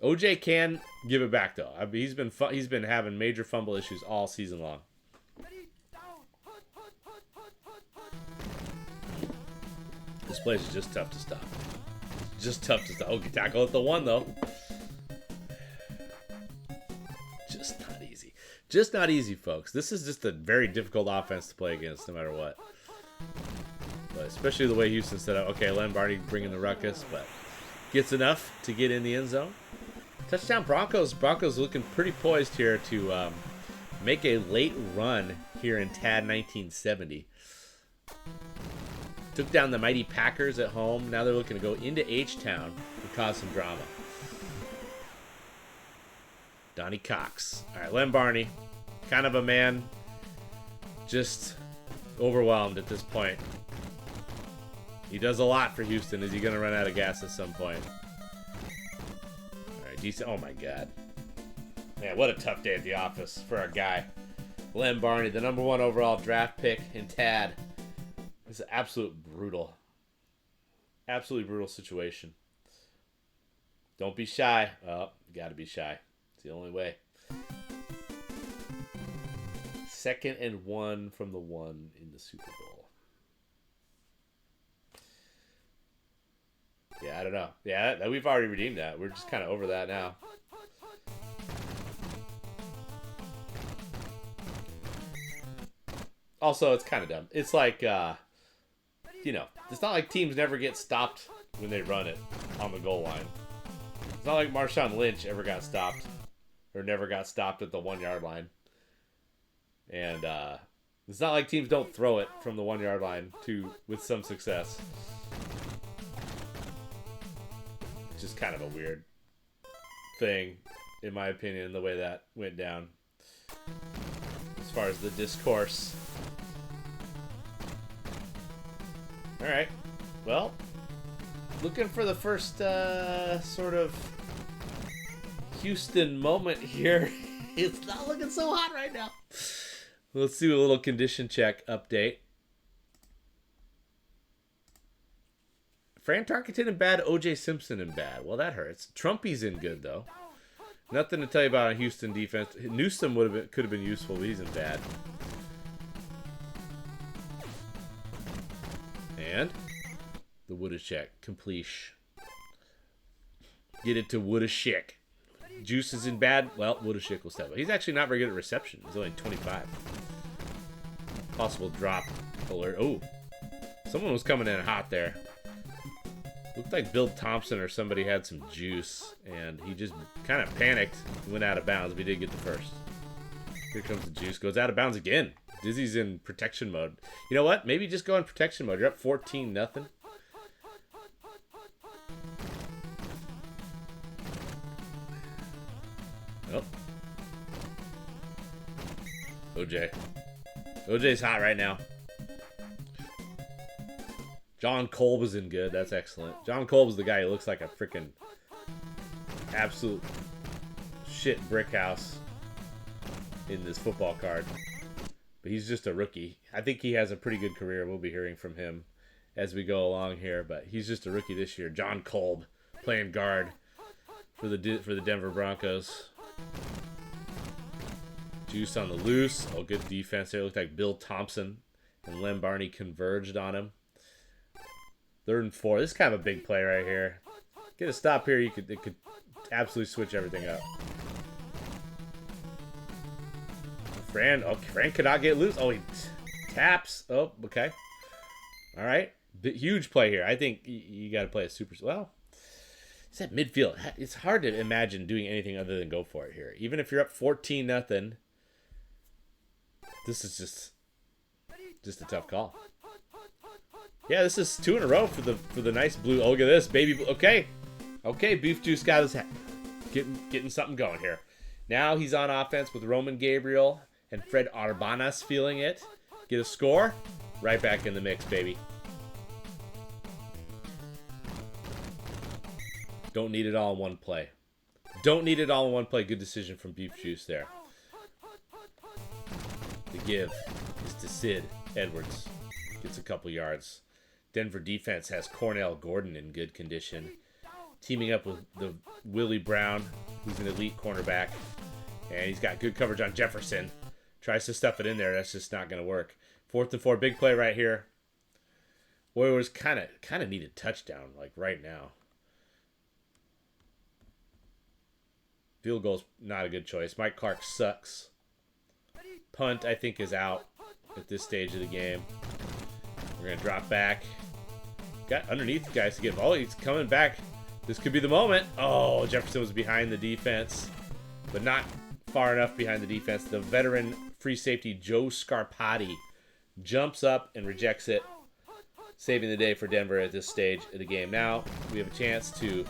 OJ can give it back though. I mean, he's been having major fumble issues all season long. This place is just tough to stop. Just tough to stop. Okay, tackle at the 1 though. Just not easy. Just not easy, folks. This is just a very difficult offense to play against no matter what. But especially the way Houston set up. Okay, Len Barney bringing the ruckus, but gets enough to get in the end zone. Touchdown Broncos. Broncos looking pretty poised here to make a late run here in TAD 1970. Took down the mighty Packers at home. Now they're looking to go into H-Town and cause some drama. Donnie Cox. All right, Len Barney. Kind of a man just overwhelmed at this point. He does a lot for Houston. Is he going to run out of gas at some point? All right, decent. Oh, my God. Man, what a tough day at the office for our guy. Len Barney, the #1 overall draft pick in TAD. It's an absolutely brutal situation. Don't be shy. Oh, you got to be shy. It's the only way. 2nd and 1 from the 1 in the Super Bowl. Yeah, I don't know. Yeah, we've already redeemed that. We're just kind of over that now. Also, it's kind of dumb. It's like, you know, it's not like teams never get stopped when they run it on the goal line. It's not like Marshawn Lynch ever got stopped or never got stopped at the 1-yard line. And it's not like teams don't throw it from the 1-yard line with some success. It's just kind of a weird thing, in my opinion, the way that went down as far as the discourse. All right, well, looking for the first sort of Houston moment here. It's not looking so hot right now. Let's do a little condition check update. Fran Tarkenton in bad, OJ Simpson in bad. Well, that hurts. Trumpy's in good, though. Nothing to tell you about a Houston defense. Newsom could have been useful, but he's in bad. And the Woodashek completion. Get it to Woodashek. Juice is in bad. Well, Woodashek will step up. He's actually not very good at reception. He's only 25. Possible drop alert. Oh, someone was coming in hot there. Looked like Bill Thompson or somebody had some juice, and he just kind of panicked and went out of bounds, but he did get the first. Here comes the juice. Goes out of bounds again. Dizzy's in protection mode. You know what? Maybe just go in protection mode. You're up 14-0. Oh. OJ. OJ's hot right now. John Kolb is in good. That's excellent. John Kolb is the guy who looks like a freaking absolute shit brick house in this football card. But he's just a rookie. I think he has a pretty good career. We'll be hearing from him as we go along here. But he's just a rookie this year. John Kolb playing guard for the Denver Broncos. Juice on the loose. Oh, good defense there. Looked like Bill Thompson and Lem Barney converged on him. 3rd and 4. This is kind of a big play right here. Get a stop here. It could absolutely switch everything up. Fran cannot get loose. Oh, he taps. Oh, okay. All right. Huge play here. I think you got to play a super. Well, it's at midfield. It's hard to imagine doing anything other than go for it here. Even if you're up 14-0, this is just a tough call. Yeah, this is 2 in a row for the nice blue. Oh, look at this, baby. Okay, Beef Juice got his hat. Getting something going here. Now he's on offense with Roman Gabriel and Fred Arbanas feeling it. Get a score. Right back in the mix, baby. Don't need it all in one play. Don't need it all in one play. Good decision from Beef Juice there. The give is to Sid Edwards. Gets a couple yards. Denver defense has Cornell Gordon in good condition. Teaming up with the Willie Brown, who's an elite cornerback. And he's got good coverage on Jefferson. Tries to stuff it in there. That's just not going to work. 4th and 4. Big play right here. Warriors kind of need a touchdown, like right now. Field goal's not a good choice. Mike Clark sucks. Punt, I think, is out at this stage of the game. We're going to drop back. Got underneath guys to get. Oh, he's coming back. This could be the moment. Oh, Jefferson was behind the defense, but not far enough behind the defense. The veteran free safety Joe Scarpati jumps up and rejects it, saving the day for Denver at this stage of the game. Now we have a chance to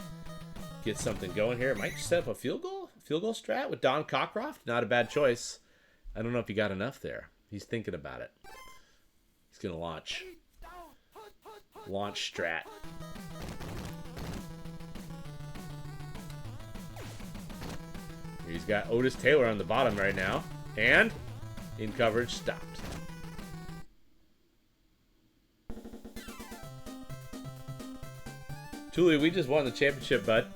get something going here. Might set up a field goal strat with Don Cockcroft. Not a bad choice. I don't know if he got enough there. He's thinking about it. He's going to launch strat. He's got Otis Taylor on the bottom right now. And in coverage, stopped. Julie, we just won the championship, bud.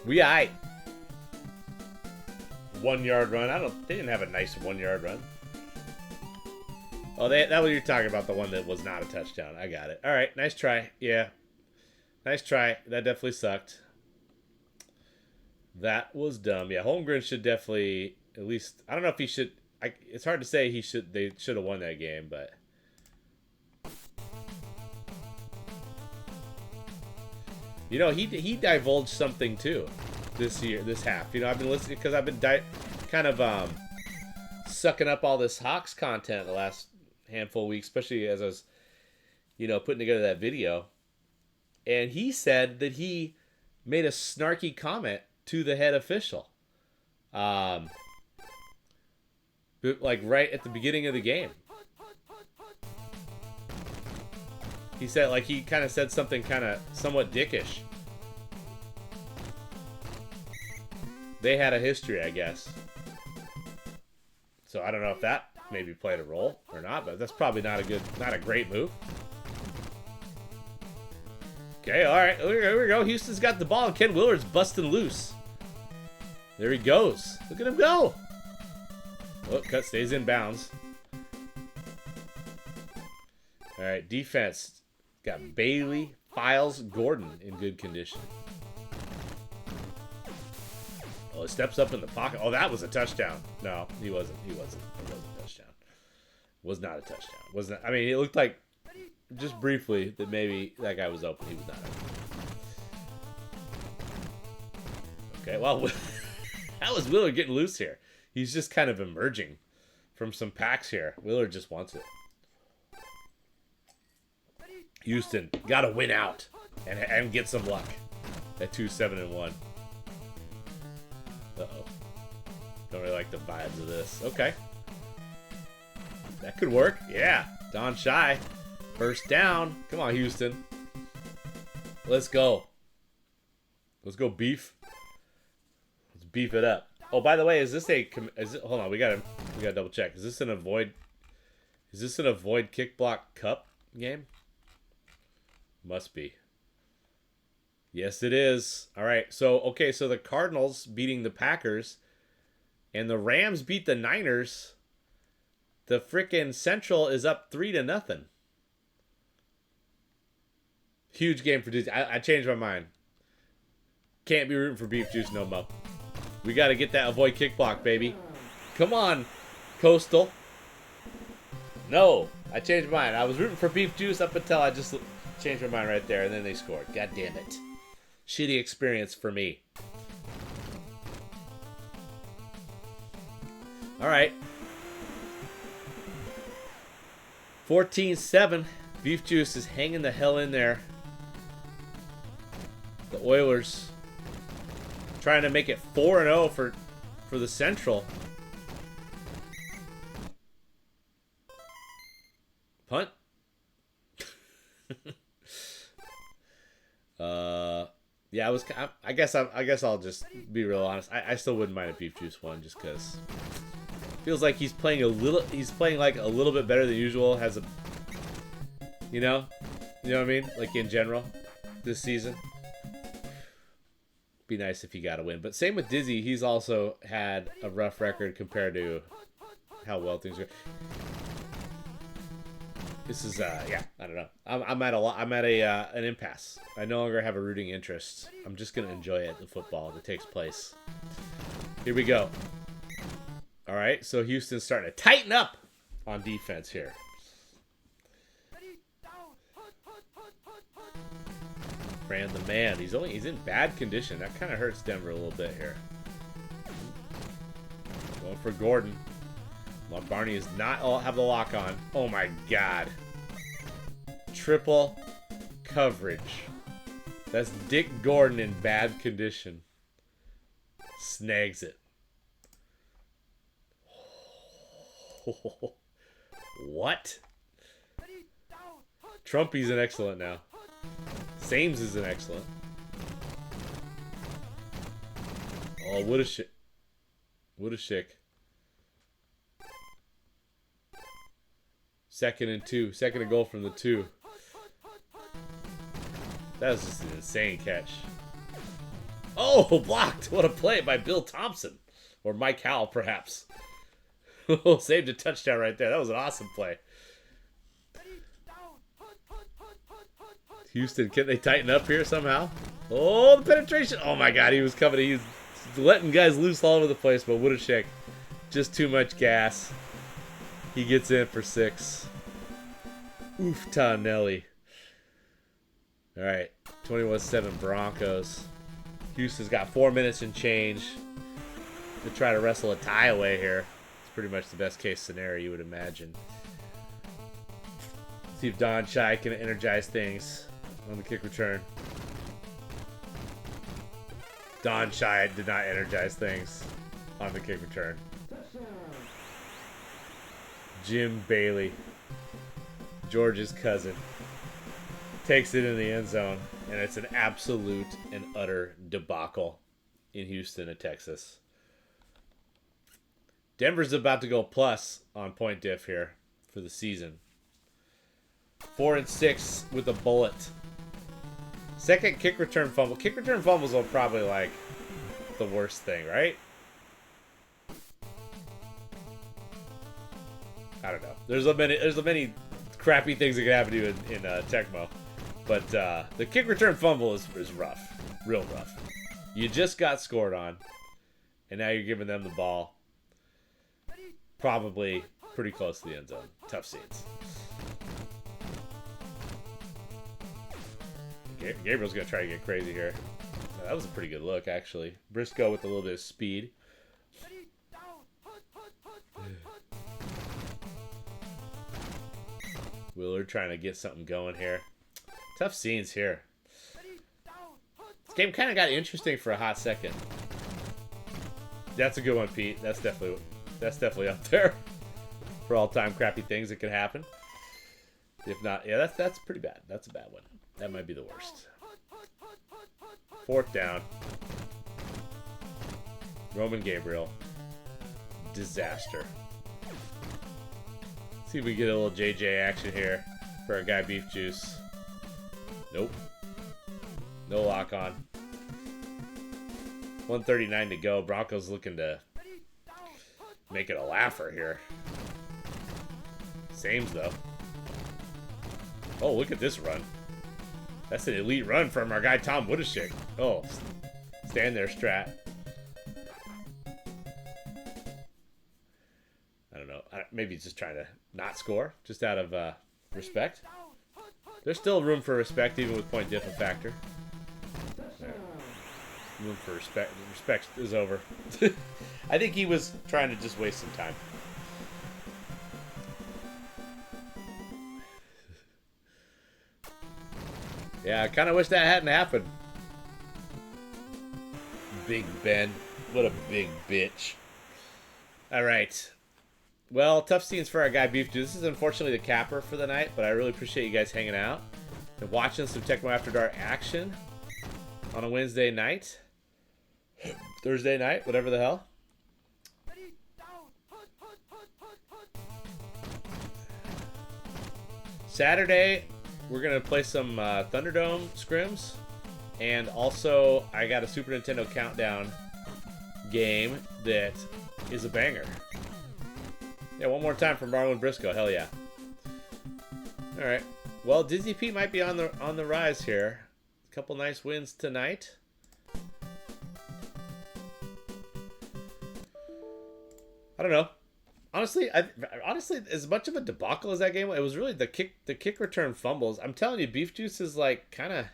We aight. 1 yard run. They didn't have a nice 1 yard run. Oh, that was you're talking about, the one that was not a touchdown. I got it. All right, nice try. Yeah, nice try. That definitely sucked. That was dumb. Yeah, Holmgren should definitely, at least, I don't know if he should. It's hard to say they should have won that game, but you know, he divulged something too this half. You know, I've been listening because I've been kind of sucking up all this Hawks content the last handful of weeks, especially as I was, you know, putting together that video. And he said that he made a snarky comment to the head official, like right at the beginning of the game. He said, like, he kind of said something kind of somewhat dickish. They had a history, I guess. So I don't know if that maybe played a role or not, but that's probably not a great move. Okay, all right, here we go. Houston's got the ball, and Ken Willard's busting loose. There he goes. Look at him go. Oh, cut stays in bounds. All right, defense. Got Bailey, Files, Gordon in good condition. Oh, he steps up in the pocket. Oh, that was a touchdown. No, he wasn't. It wasn't a touchdown. Was not a touchdown. Was not. I mean, it looked like just briefly that maybe that guy was open. He was not open. Okay, well, how was Willard getting loose here? He's just kind of emerging from some packs here. Willard just wants it. Houston got to win out and get some luck at 2-7-1. Uh-oh. Don't really like the vibes of this. Okay. That could work. Yeah. Don Shy. First down. Come on, Houston. Let's go. Let's go, beef. Let's beef it up. Oh, by the way, hold on, we gotta double check. Is this an avoid kick block cup game? Must be. Yes, it is. All right. So, okay, so the Cardinals beating the Packers and the Rams beat the Niners. The frickin' Central is up 3-0. Huge game for Disney. I changed my mind. Can't be rooting for Beef Juice no more. We got to get that avoid kick block, baby. Come on, Coastal. No, I changed my mind. I was rooting for Beef Juice up until I just changed my mind right there, and then they scored. God damn it. Shitty experience for me. All right. 14-7. Beef Juice is hanging the hell in there. The Oilers trying to make it 4-0 for the Central. Punt. Yeah, I guess I'll just be real honest. I still wouldn't mind a Beef Juice one just because feels like he's playing like a little bit better than usual. Has a, you know what I mean? Like in general, this season. Be nice if he got a win, but same with Dizzy. He's also had a rough record compared to how well things are. This is yeah, I don't know. I'm at an impasse. I no longer have a rooting interest. I'm just gonna enjoy it, the football that takes place. Here we go. All right, so Houston's starting to tighten up on defense here. Fran the man. He's in bad condition. That kind of hurts Denver a little bit here. Going for Gordon. Barney is not have the lock on. Oh my god. Triple coverage. That's Dick Gordon in bad condition. Snags it. What? Trumpy's an excellent now. Sames is an excellent. Oh, what a shit. What a shick. 2nd and 2. 2nd and goal from the 2. That was just an insane catch. Oh, blocked. What a play by Bill Thompson. Or Mike Howell, perhaps. Saved a touchdown right there. That was an awesome play. Houston, can they tighten up here somehow? Oh, the penetration. Oh my God, he was coming. He was letting guys loose all over the place, but what a shake. Just too much gas. He gets in for 6. Oof, Tonelli. All right, 21-7 Broncos. Houston's got 4 minutes and change to try to wrestle a tie away here. It's pretty much the best case scenario you would imagine. See if Don Shai can energize things on the kick return. Don Shai did not energize things on the kick return. Jim Bailey, George's cousin, takes it in the end zone, and it's an absolute and utter debacle in Houston and Texas. Denver's about to go plus on point diff here for the season. 4-6 with a bullet. Second kick return fumble. Kick return fumbles are probably like the worst thing, right? I don't know. There's a many crappy things that can happen to you in Tecmo, but the kick return fumble is rough, real rough. You just got scored on, and now you're giving them the ball. Probably pretty close to the end zone. Tough scenes. Gabriel's going to try to get crazy here. That was a pretty good look, actually. Briscoe with a little bit of speed. Willard trying to get something going here. Tough scenes here. This game kind of got interesting for a hot second. That's a good one, Pete. That's definitely up there for all-time crappy things that could happen. If not, yeah, that's pretty bad. That's a bad one. That might be the worst. 4th down. Roman Gabriel. Disaster. See if we get a little JJ action here for our guy Beef Juice. Nope. No lock on. 1:39 to go. Broncos looking to make it a laugher here. Sames though. Oh, look at this run. That's an elite run from our guy Tom Woodishik. Oh, stand there, Strat. I don't know. Maybe he's just trying to not score, just out of respect. There's still room for respect, even with point diff a factor. Right. Room for respect. Respect is over. I think he was trying to just waste some time. Yeah, I kind of wish that hadn't happened. Big Ben. What a big bitch. All right. Well, tough scenes for our guy Beef Juice. This is unfortunately the capper for the night, but I really appreciate you guys hanging out and watching some Tecmo After Dark action on a Wednesday night. Thursday night, whatever the hell. Saturday, we're going to play some Thunderdome scrims. And also, I got a Super Nintendo Countdown game that is a banger. Yeah, one more time from Marlon Briscoe. Hell yeah. All right. Well, Dizzy Pete might be on the rise here. A couple nice wins tonight. I don't know. Honestly, as much of a debacle as that game, it was really the kick return fumbles. I'm telling you, Beef Juice is like kind of,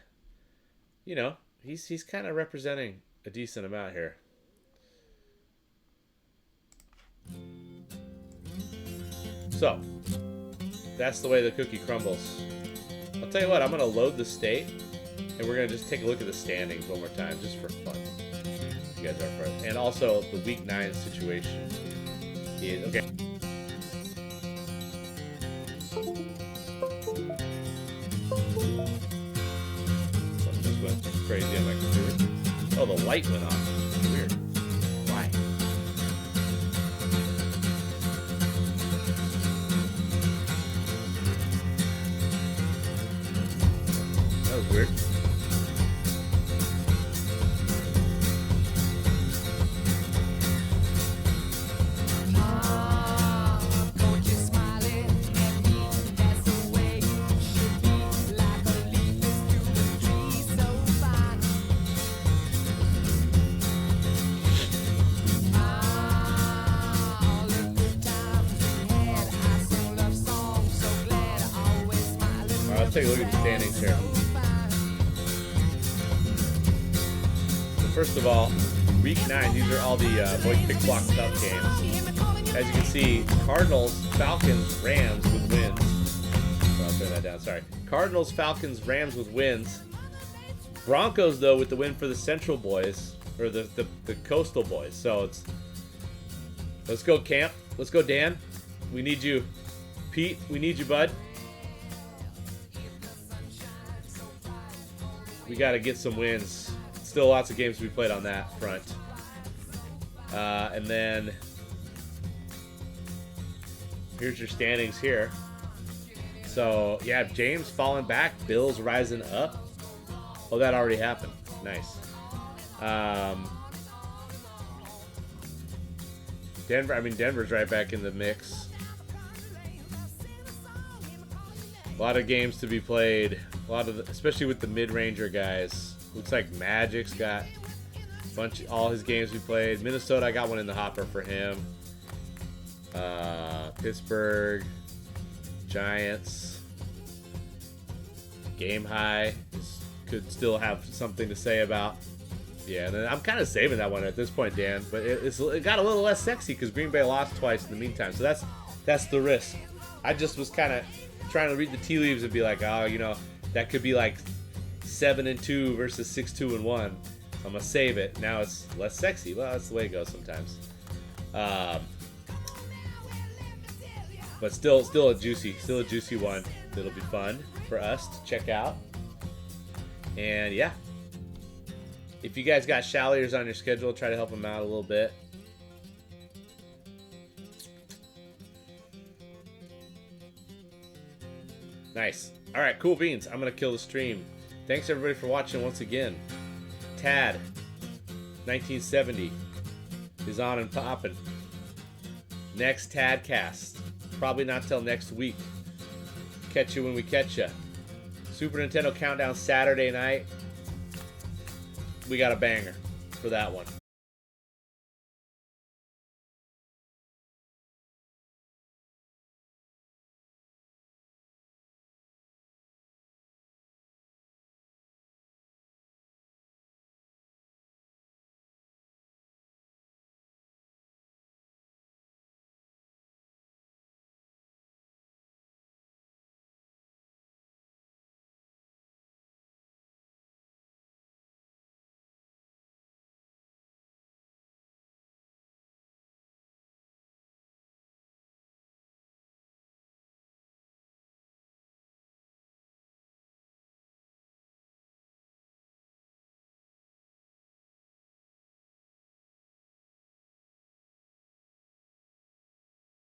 you know, he's kind of representing a decent amount here. So, that's the way the cookie crumbles. I'll tell you what, I'm going to load the state, and we're going to just take a look at the standings one more time, just for fun. You guys are fun. And also, the Week 9 situation is... Okay. Something just went crazy on my computer. Oh, the light went off. Weird. Why? That was weird. let's take a look at the standings here. So first of all, Week 9, these are all the Voice Pick Block Tough games. As you can see, Cardinals, Falcons, Rams with wins. So I'll turn that down, sorry. Cardinals, Falcons, Rams with wins. Broncos, though, with the win for the Central Boys, or the Coastal Boys. So it's, let's go, Camp. Let's go, Dan. We need you. Pete, we need you, bud. We got to get some wins. Still lots of games to be played on that front. And then here's your standings here. So, yeah, James falling back. Bills rising up. Oh, that already happened. Nice. Denver's right back in the mix. A lot of games to be played. Especially with the mid-ranger guys. Looks like Magic's got all his games we played. Minnesota, I got one in the hopper for him. Pittsburgh, Giants, Game High could still have something to say about. Yeah, and then I'm kind of saving that one at this point, Dan. But it got a little less sexy because Green Bay lost twice in the meantime. So that's the risk. I just was kind of trying to read the tea leaves and be like, oh, you know, that could be like 7-2 versus 6-2-1. I'm gonna save it. Now it's less sexy. Well, that's the way it goes sometimes. But still a juicy one. That'll be fun for us to check out. And yeah, if you guys got Shalliers on your schedule, try to help them out a little bit. Nice. All right, cool beans. I'm gonna kill the stream. Thanks everybody for watching once again. Tad 1970 is on and popping. Next Tadcast, probably not till next week. Catch you when we catch you. Super Nintendo Countdown Saturday night. We got a banger for that one.